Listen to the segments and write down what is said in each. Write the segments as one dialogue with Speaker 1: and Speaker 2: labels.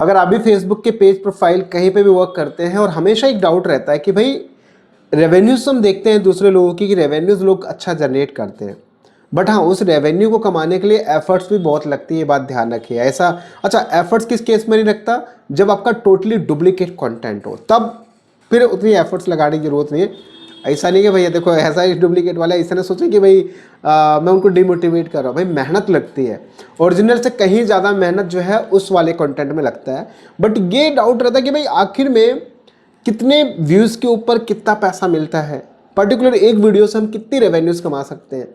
Speaker 1: अगर आप भी फेसबुक के पेज प्रोफाइल कहीं पे भी वर्क करते हैं और हमेशा एक डाउट रहता है कि भाई रेवेन्यूज हम देखते हैं दूसरे लोगों की कि रेवेन्यूज लोग अच्छा जनरेट करते हैं, बट हाँ उस रेवेन्यू को कमाने के लिए एफर्ट्स भी बहुत लगती है, ये बात ध्यान रखिए। ऐसा अच्छा एफर्ट्स किस केस में नहीं लगता, जब आपका टोटली डुप्लीकेट कंटेंट हो, तब फिर उतनी एफर्ट्स लगाने की जरूरत नहीं है। ऐसा नहीं कि भैया देखो ऐसा ही डुप्लीकेट वाला है, ऐसा ना सोचे कि भाई मैं उनको डिमोटिवेट कर रहा हूँ। भाई मेहनत लगती है, ओरिजिनल से कहीं ज़्यादा मेहनत जो है उस वाले कंटेंट में लगता है। बट ये डाउट रहता है कि भाई आखिर में कितने व्यूज़ के ऊपर कितना पैसा मिलता है, पर्टिकुलर एक वीडियो से हम कितनी रेवेन्यूज़ कमा सकते हैं।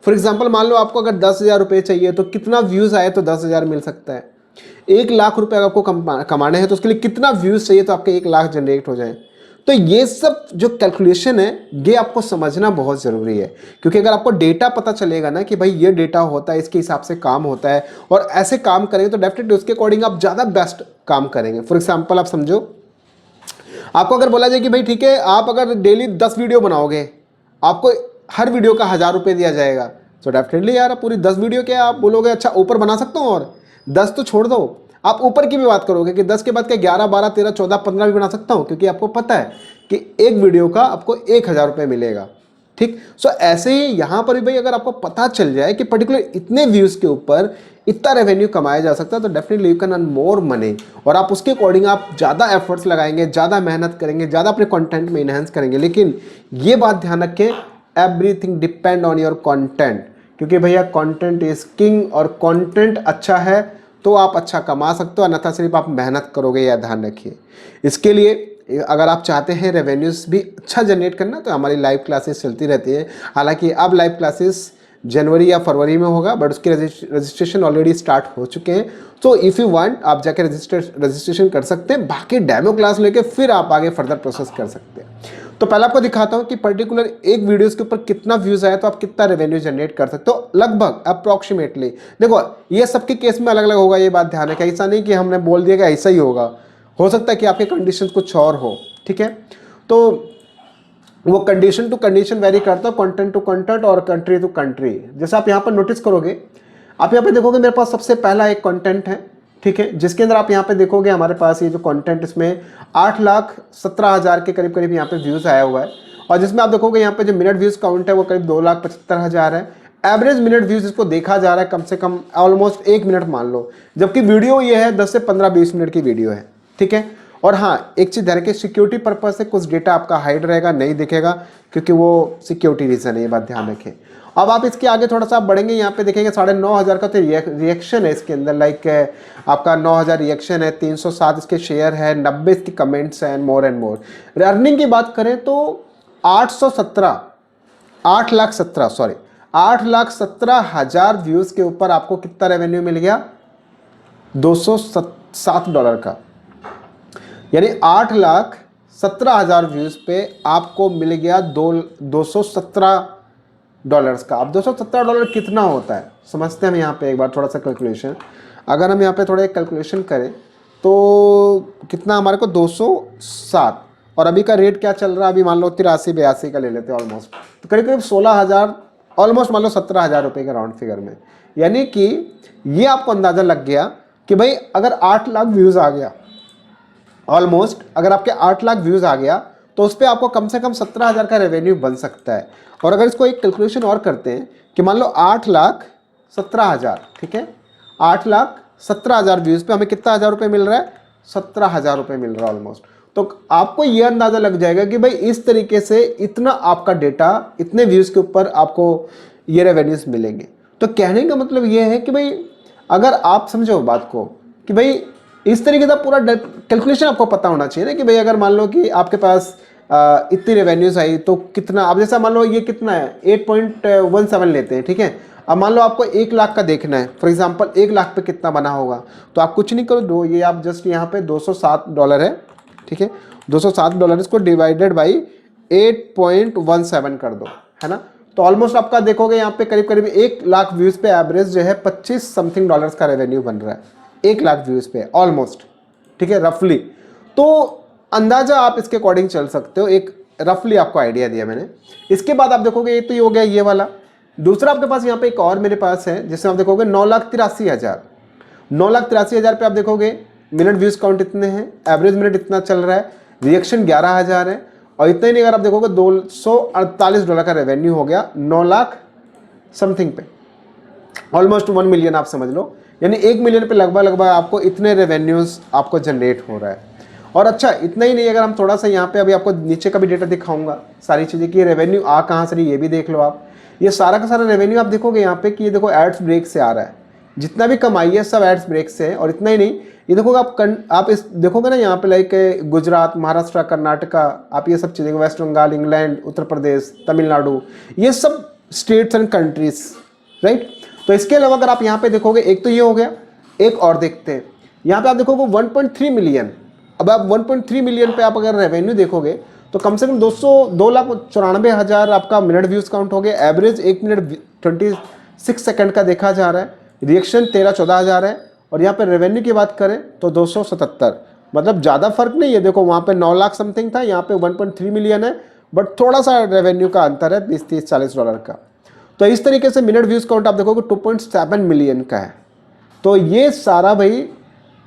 Speaker 1: फॉर एग्जाम्पल मान लो आपको अगर 10,000 रुपये चाहिए तो कितना व्यूज़ आए तो 10,000 मिल सकता है। 1,00,000 रुपये अगर आपको कमाने हैं तो उसके लिए कितना व्यूज़ चाहिए तो आपके 1,00,000 जनरेट हो जाए। तो ये सब जो कैलकुलेशन है ये आपको समझना बहुत ज़रूरी है, क्योंकि अगर आपको डेटा पता चलेगा ना कि भाई ये डेटा होता है, इसके हिसाब से काम होता है और ऐसे काम करेंगे तो डेफिनेटली उसके अकॉर्डिंग आप ज़्यादा बेस्ट काम करेंगे। फॉर एग्जाम्पल आप समझो, आपको अगर बोला जाए कि भाई ठीक है आप अगर डेली 10 वीडियो बनाओगे, आपको हर वीडियो का 1,000 रुपये दिया जाएगा, तो डेफिनेटली यार आप पूरी 10 वीडियो क्या आप बोलोगे अच्छा ऊपर बना सकता हूँ, और 10 तो छोड़ दो, आप ऊपर की भी बात करोगे कि 10 के बाद क्या 11, 12, 13, 14, 15 भी बना सकता हूँ, क्योंकि आपको पता है कि एक वीडियो का आपको 1,000 रुपये मिलेगा। ठीक, सो ऐसे ही यहाँ पर भी भाई अगर आपको पता चल जाए कि पर्टिकुलर इतने व्यूज़ के ऊपर इतना रेवेन्यू कमाया जा सकता है तो definitely you can earn more money, और आप उसके अकॉर्डिंग आप ज़्यादा एफर्ट्स लगाएंगे, ज़्यादा मेहनत करेंगे, ज़्यादा अपने कंटेंट में इन्हेंस करेंगे। लेकिन ये बात ध्यान रखें, everything depend on your content, क्योंकि भैया कंटेंट इज किंग, और कंटेंट अच्छा है तो आप अच्छा कमा सकते हो, अन्यथा सिर्फ आप मेहनत करोगे, यह ध्यान रखिए। इसके लिए अगर आप चाहते हैं रेवेन्यूज भी अच्छा जनरेट करना तो हमारी लाइव क्लासेस चलती रहती है। हालांकि अब लाइव क्लासेस जनवरी या फरवरी में होगा, बट उसके रजिस्ट्रेशन ऑलरेडी स्टार्ट हो चुके हैं। तो इफ़ यू वांट आप जाके रजिस्ट्रेशन कर सकते हैं, बाकी डेमो क्लास लेके फिर आप आगे फर्दर प्रोसेस कर सकते हैं। तो पहले आपको दिखाता हूं कि पर्टिकुलर एक वीडियोस के ऊपर कितना व्यूज आया तो आप कितना रेवेन्यू जनरेट कर सकते हो, लगभग अप्रॉक्सीमेटली। देखो ये सबके केस में अलग अलग होगा, ये बात ध्यान रखें, ऐसा नहीं कि हमने बोल दिया कि ऐसा ही होगा, हो सकता है कि आपके कंडीशन कुछ और हो। ठीक है, तो वो कंडीशन टू कंडीशन वेरी करता है, कंटेंट टू कंटेंट और कंट्री टू कंट्री। जैसे आप यहाँ पर नोटिस करोगे, आप यहाँ पे देखोगे मेरे पास सबसे पहला एक कंटेंट है, ठीक है, जिसके अंदर आप यहाँ पे देखोगे हमारे पास ये जो कंटेंट इसमें 8,17,000 के करीब करीब यहाँ पे व्यूज़ आया हुआ है, और जिसमें आप देखोगे यहाँ पे जो मिनट व्यूज़ काउंट है वो करीब 2,75,000 है। एवरेज मिनट व्यूज़ इसको देखा जा रहा है कम से कम ऑलमोस्ट 1 मिनट मान लो, जबकि वीडियो ये है 10 से 15-20 मिनट की वीडियो है। ठीक है, और हाँ एक चीज़ ध्यान रखिए, सिक्योरिटी पर्पज से कुछ डेटा आपका हाइड रहेगा, नहीं दिखेगा, क्योंकि वो सिक्योरिटी रीज़न है, ये बात ध्यान रखें। अब आप इसके आगे थोड़ा सा बढ़ेंगे, यहाँ पे देखेंगे 9,500 का तो रिएक्शन है इसके अंदर, लाइक आपका 9,000 रिएक्शन है, 307 इसके शेयर है, 90 इसके कमेंट्स हैं, एंड मोर। अर्निंग की बात करें तो 8,17,000 व्यूज़ के ऊपर आपको कितना रेवेन्यू मिल गया, $207 का, यानी 8,17,000 व्यूज़ पे आपको मिल गया $217 का। अब $217 कितना होता है समझते हैं हम यहाँ पे एक बार थोड़ा सा कैलकुलेशन। अगर हम यहाँ पे थोड़ा एक कैलकुलेशन करें तो कितना हमारे को 207, और अभी का रेट क्या चल रहा है, अभी मान लो 83-82 का ले लेते हैं ऑलमोस्ट, तो करीब करीब 16,000, ऑलमोस्ट मान लो 17,000 रुपये के राउंड फिगर में। यानी कि ये आपको अंदाज़ा लग गया कि भाई अगर 8 लाख व्यूज़ आ गया, ऑलमोस्ट अगर आपके 8 लाख व्यूज़ आ गया तो उस पर आपको कम से कम 17,000 का रेवेन्यू बन सकता है। और अगर इसको एक कैलकुलेशन और करते हैं कि मान लो 8,17,000, ठीक है, 8,17,000 व्यूज़ पे हमें कितना हज़ार रुपये मिल रहा है, 17,000 रुपये मिल रहा है ऑलमोस्ट। तो आपको ये अंदाज़ा लग जाएगा कि भाई इस तरीके से इतना आपका डेटा, इतने व्यूज़ के ऊपर आपको ये रेवेन्यूज मिलेंगे। तो कहने का मतलब ये है कि भाई अगर आप समझो बात को कि भाई इस तरीके का पूरा कैलकुलेशन आपको पता होना चाहिए ना, कि भाई अगर मान लो कि आपके पास इतनी रेवेन्यूज आई तो कितना, अब जैसा मान लो ये कितना है 8.17 लेते हैं, ठीक है। अब मान लो आपको 1 लाख का देखना है, फॉर एग्जांपल 1 लाख पे कितना बना होगा, तो आप कुछ नहीं करो, दो ये आप जस्ट यहाँ पे $207 है, ठीक है, $207 इसको डिवाइडेड बाई 8.17 कर दो, है ना। तो ऑलमोस्ट आपका देखोगे यहाँ पे करीब करीब 1 लाख व्यूज़ पे एवरेज जो है 25 समथिंग डॉलर्स का रेवेन्यू बन रहा है 1 लाख व्यूज़ पे ऑलमोस्ट, ठीक है, रफली। तो अंदाजा आप इसके अकॉर्डिंग चल सकते हो, एक रफली आपको आइडिया दिया मैंने। इसके बाद आप देखोगे ये तो ये हो गया ये वाला। दूसरा आपके पास यहाँ पे एक और मेरे पास है जिसमें आप देखोगे 9,83,000 पे आप देखोगे मिनट व्यूज़ काउंट इतने हैं, एवरेज मिनट इतना चल रहा है, रिएक्शन 11,000 है, और इतना ही नहीं, अगर आप देखोगे $248 का रेवेन्यू हो गया 9 लाख समथिंग पे, ऑलमोस्ट 1 मिलियन आप समझ लो, यानी 1 मिलियन पे लगभग आपको इतने रेवेन्यूज़ आपको जनरेट हो रहा है। और अच्छा इतना ही नहीं, अगर हम थोड़ा सा यहाँ पे अभी आपको नीचे का भी डेटा दिखाऊंगा सारी चीज़ें कि रेवेन्यू आ कहाँ से रही, ये भी देख लो आप। ये सारा का सारा रेवेन्यू आप देखोगे यहाँ पे कि ये देखो एड्स ब्रेक से आ रहा है, जितना भी कमाई है सब एड्स ब्रेक से है। और इतना ही नहीं, ये देखोगे आप इस देखोगे ना यहाँ पे लाइक गुजरात, महाराष्ट्र, कर्नाटका, आप ये सब चीज़ें, वेस्ट बंगाल, इंग्लैंड, उत्तर प्रदेश, तमिलनाडु, ये सब स्टेट्स एंड कंट्रीज, राइट। तो इसके अलावा अगर आप यहाँ पे देखोगे, एक तो ये हो गया, एक और देखते हैं यहाँ पे आप देखोगे 1.3 मिलियन। अब आप 1.3 मिलियन पे आप अगर रेवेन्यू देखोगे तो कम से कम 2,94,000 आपका मिनट व्यूज़ काउंट हो गया, एवरेज 1 मिनट 26 सेकंड का देखा जा रहा है, रिएक्शन 13-14 है, और यहाँ पे रेवेन्यू की बात करें तो 277, मतलब ज़्यादा फर्क नहीं है। देखो वहाँ पे 9 लाख समथिंग था, यहाँ पे 1.3 मिलियन है, बट थोड़ा सा रेवेन्यू का अंतर है, $20-30-40 का। तो इस तरीके से मिनट व्यूज़ काउंट आप देखोगे 2.7 मिलियन का है। तो ये सारा भाई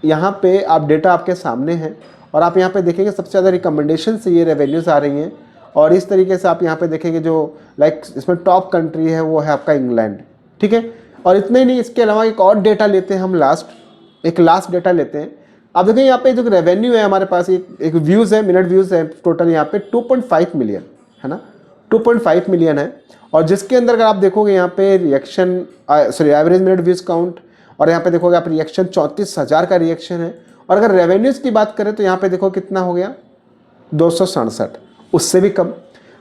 Speaker 1: यहाँ पे आप डेटा आपके सामने है, और आप यहाँ पे देखेंगे सबसे ज़्यादा रिकमेंडेशन से ये रेवेन्यूज़ आ रही हैं। और इस तरीके से आप यहाँ पे देखेंगे जो लाइक इसमें टॉप कंट्री है वो है आपका इंग्लैंड, ठीक है। और इतना ही नहीं, इसके अलावा एक और डेटा लेते हैं हम, लास्ट डेटा लेते हैं। आप देखें यहाँ पे जो रेवेन्यू है हमारे पास, एक व्यूज़ है, मिनट व्यूज़ है, टोटल यहाँ पे 2.5 मिलियन है ना, 2.5 मिलियन है। और जिसके अंदर अगर आप देखोगे यहाँ पे reaction average minute views count, और यहाँ पे देखोगे आप रिएक्शन 34,000 का रिएक्शन है। और अगर रेवेन्यूज़ की बात करें तो यहाँ पे देखो कितना हो गया 267, उससे भी कम।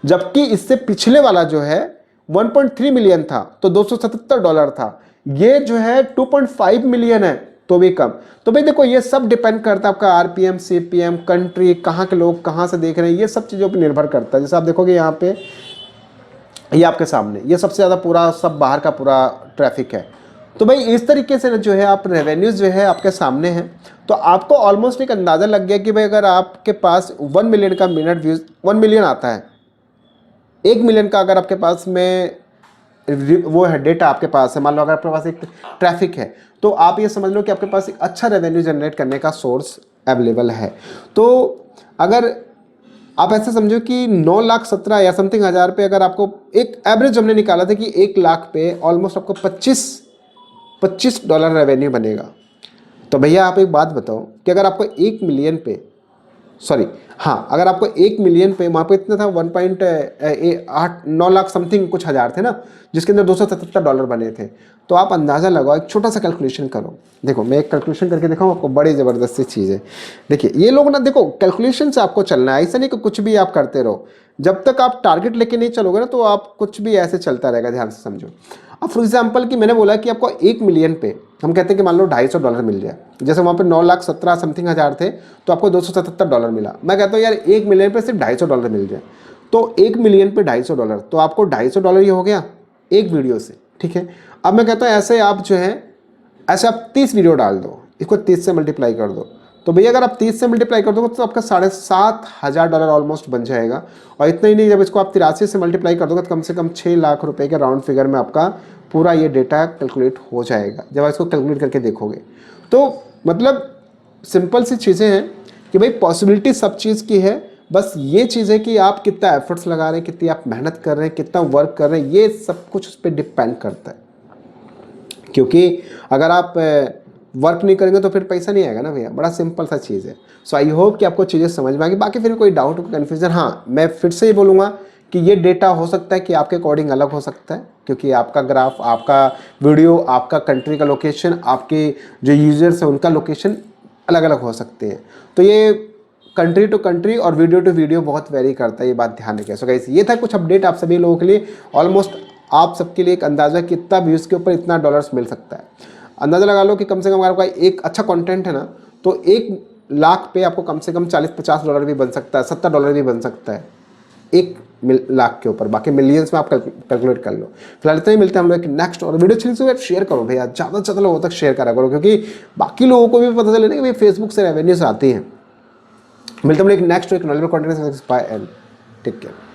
Speaker 1: जबकि इससे पिछले वाला जो है 1.3 मिलियन था तो $277 था, ये जो है 2.5 मिलियन है तो भी कम। तो भाई देखो ये सब डिपेंड करता है आपका आरपीएम, सीपीएम, कंट्री, कहाँ के लोग कहाँ से देख रहे हैं, ये सब चीज़ों पर निर्भर करता है। जैसे आप देखोगे यहाँ पे ये आपके सामने, ये सबसे ज़्यादा पूरा सब बाहर का पूरा ट्रैफिक है। तो भाई इस तरीके से जो है आप रेवेन्यूज़ जो है आपके सामने हैं, तो आपको ऑलमोस्ट एक अंदाज़ा लग गया कि भाई अगर आपके पास 1 मिलियन का मिनट व्यूज़ 1 मिलियन आता है, 1 मिलियन का अगर आपके पास में वो है डेटा आपके पास है, मान लो अगर आपके पास एक ट्रैफिक है, तो आप ये समझ लो कि आपके पास एक अच्छा रेवेन्यू जनरेट करने का सोर्स अवेलेबल है। तो अगर आप ऐसे समझो कि 9,17,000 या समथिंग हज़ार पे अगर आपको एक एवरेज हमने निकाला था कि 1 लाख पे ऑलमोस्ट आपको $25 रेवेन्यू बनेगा। तो भैया आप एक बात बताओ कि अगर आपको 1 मिलियन पे अगर आपको 1 मिलियन पे वहाँ पे इतना था 9 लाख समथिंग कुछ हज़ार थे ना, जिसके अंदर $277 बने थे। तो आप अंदाज़ा लगाओ, एक छोटा सा कैलकुलेशन करो। देखो मैं एक कैलकुलेशन करके दिखाऊँ आपको, बड़ी ज़बरदस्ती चीज़ है। देखिए ये लोग ना, देखो कैलकुलेशन से आपको चलना है, ऐसा नहीं कि कुछ भी आप करते रहो। जब तक आप टारगेट लेके नहीं चलोगे ना तो आप कुछ भी ऐसे चलता रहेगा, ध्यान से समझो। अब फॉर एग्जांपल कि मैंने बोला कि आपको 1 मिलियन पे हम कहते हैं कि मान लो $250 मिल जाए, जैसे वहाँ पे 9,17,000 समथिंग हज़ार थे तो आपको $277 मिला। मैं कहता हूँ यार 1 मिलियन पे सिर्फ $250 मिल जाए, तो 1 मिलियन पे $250, तो आपको $250 ही हो गया एक वीडियो से, ठीक है। अब मैं कहता हूँ ऐसे आप जो है ऐसे आप 30 वीडियो डाल दो, इसको 30 से मल्टीप्लाई कर दो, तो भैया अगर आप 30 से मल्टीप्लाई कर दोगे तो आपका $7,500 ऑलमोस्ट बन जाएगा। और इतना ही नहीं, जब इसको आप 83 से मल्टीप्लाई कर दोगे तो कम से कम 6 लाख रुपए के राउंड फिगर में आपका पूरा ये डेटा कैलकुलेट हो जाएगा जब आप इसको कैलकुलेट करके देखोगे। तो मतलब सिंपल सी चीज़ें हैं कि भाई पॉसिबिलिटी सब चीज़ की है, बस ये चीज़ है कि आप कितना एफर्ट्स लगा रहे हैं, कितनी आप मेहनत कर रहे हैं, कितना वर्क कर रहे हैं, ये सब कुछ उस पर डिपेंड करता है। क्योंकि अगर आप वर्क नहीं करेंगे तो फिर पैसा नहीं आएगा ना भैया, बड़ा सिंपल सा चीज़ है। सो आई होप कि आपको चीज़ें समझ में आ गई। बाकी फिर कोई डाउट कन्फ्यूजन, हाँ मैं फिर से ही बोलूँगा कि ये डेटा हो सकता है कि आपके अकॉर्डिंग अलग हो सकता है, क्योंकि आपका ग्राफ, आपका वीडियो, आपका कंट्री का लोकेशन, आपके जो यूजर्स हैं उनका लोकेशन अलग अलग हो सकते हैं। तो ये कंट्री टू कंट्री और वीडियो टू वीडियो बहुत वेरी करता है, ये बात ध्यान रखें। सो गाइस ये था कुछ अपडेट आप सभी लोगों के लिए, ऑलमोस्ट आप सबके लिए एक अंदाज़ा कि इतना व्यूज़ के ऊपर इतना डॉलर्स मिल सकता है। अंदाज़ा लगा लो कि कम से कम अगर आपका एक अच्छा कंटेंट है ना तो 1 लाख पे आपको कम से कम $40-50 भी बन सकता है, $70 भी बन सकता है 1 लाख के ऊपर। बाकी मिलियंस में आप कैलकुलेट कर लो। फिलहाल इतना ही, मिलते हैं हम लोग एक नेक्स्ट। और वीडियो अच्छी लगी तो शेयर करो भैया, ज़्यादा से ज़्यादा लोगों तक शेयर करा करो, क्योंकि बाकी लोगों को भी पता चले ना कि भाई फेसबुक से रेवेन्यूज आती हैं। मिलते हैं हम लोग एक नेक्स्ट एक knowledge content. Bye and take care.